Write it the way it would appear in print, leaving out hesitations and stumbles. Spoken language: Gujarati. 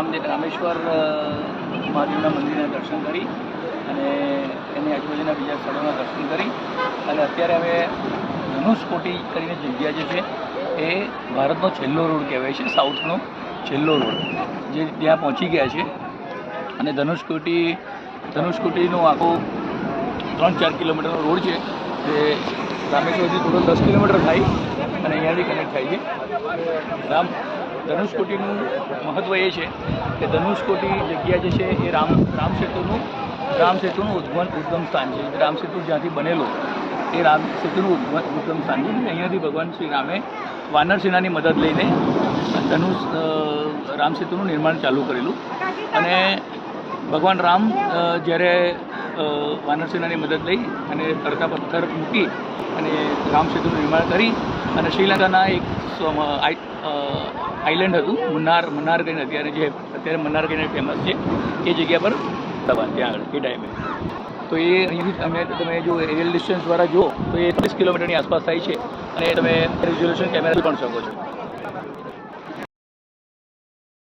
રામેશ્વર મહાદેવના મંદિરના દર્શન કરી અને એની આજુબાજુના બીજા સ્થળોના દર્શન કરી અને અત્યારે અમે ધનુષકોટી કરીને જગ્યા જે છે એ ભારતનો છેલ્લો રોડ કહેવાય છે, સાઉથનો છેલ્લો રોડ જે ત્યાં પહોંચી ગયા છે. અને ધનુષકોટીનો આખો 3-4 કિલોમીટરનો રોડ છે જે રામેશ્વરથી થોડો 10 કિલોમીટર થાય અને અહીંયાથી કનેક્ટ થાય છે. ધનુષકોટીનું મહત્ત્વ એ છે કે ધનુષકોટી જગ્યા જે છે એ રામ સેતુનું ઉદ્ગમ સ્થાન છે. રામ સેતુ જ્યાંથી બનેલો એ રામ સેતુનું ઉદ્ગમ સ્થાન છે. અહીંયાથી ભગવાન શ્રી રામે વાનર સેનાની મદદ લઈને રામ સેતુનું નિર્માણ ચાલુ કરેલું. અને ભગવાન રામ જ્યારે વાનર સેનાની મદદ લઈ અને તરતા પથ્થર મૂકી અને રામ સેતુનું નિર્માણ કરી અને શ્રીલંકાના એક આઇલેન્ડ હતું મન્નાર કરીને અત્યારે મન્નાર કરીને ફેમસ છે, એ જગ્યા પર ત્યાં આગળ એ ટાઈમે. તો એ અહીંયાથી તમે જો એરિયલ ડિસ્ટન્સ દ્વારા જુઓ તો એ 30 કિલોમીટરની આસપાસ થાય છે અને તમે રેઝોલ્યુશન કેમેરા પણ શકો છો.